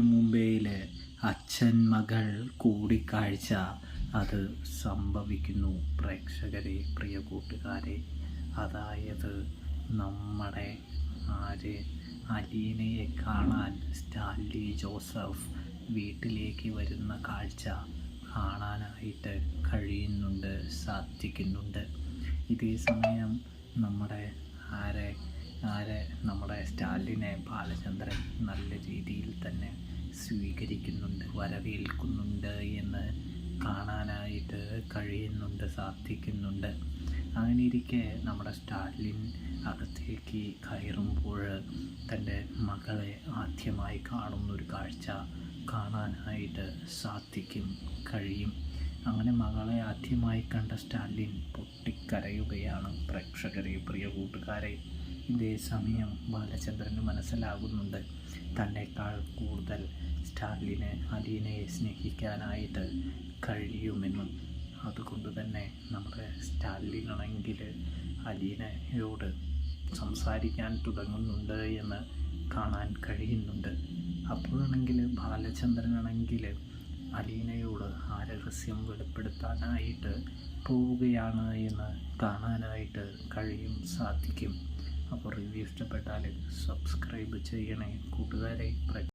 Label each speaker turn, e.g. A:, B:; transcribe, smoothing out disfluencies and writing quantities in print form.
A: മുംബൈയിലെ അച്ഛൻ മകൾ കൂടിക്കാഴ്ച അത് സംഭവിക്കുന്നു. പ്രേക്ഷകരെ, പ്രിയ കൂട്ടുകാരെ, അതായത് നമ്മുടെ അലീനയെ കാണാൻ സ്റ്റാൻലി ജോസഫ് വീട്ടിലേക്ക് വരുന്ന കാഴ്ച കാണാനായിട്ട് സാധിക്കുന്നുണ്ട്. ഇതേ സമയം നമ്മുടെ നമ്മുടെ സ്റ്റാലിനെ ബാലചന്ദ്രൻ നല്ല രീതിയിൽ തന്നെ സ്വീകരിക്കുന്നുണ്ട്, വരവേൽക്കുന്നുണ്ട് എന്ന് കാണാനായിട്ട് സാധിക്കുന്നുണ്ട്. അങ്ങനെ ഇരിക്കെ നമ്മുടെ സ്റ്റാലിൻ അകത്തേക്ക് കയറുമ്പോൾ തൻ്റെ മകളെ ആദ്യമായി കാണുന്നൊരു കാഴ്ച കാണാനായിട്ട് കഴിയും. അങ്ങനെ മകളെ ആദ്യമായി കണ്ട സ്റ്റാലിൻ പൊട്ടിക്കരയുകയാണ്. പ്രേക്ഷകരെ, പ്രിയ കൂട്ടുകാരെ, ഇതേ സമയം ബാലചന്ദ്രന് മനസ്സിലാകുന്നുണ്ട് തന്നെക്കാൾ കൂടുതൽ സ്റ്റാലിന് അലീനയെ സ്നേഹിക്കാനായിട്ട് കഴിയുമെന്നും. അതുകൊണ്ട് തന്നെ നമ്മുടെ സ്റ്റാലിനാണെങ്കിൽ അലീനയോട് സംസാരിക്കാൻ തുടങ്ങുന്നുണ്ട് എന്ന് കാണാൻ കഴിയുന്നുണ്ട്. അപ്പോഴാണെങ്കിൽ ബാലചന്ദ്രനാണെങ്കിൽ അലീനയോട് ആ രഹസ്യം വെളിപ്പെടുത്താനായിട്ട് പോവുകയാണ് എന്ന് കാണാനായിട്ട് സാധിക്കും. അപ്പോൾ റിവ്യൂ ഇഷ്ടപ്പെട്ടാൽ സബ്സ്ക്രൈബ് ചെയ്യണേ കൂട്ടുകാരെ.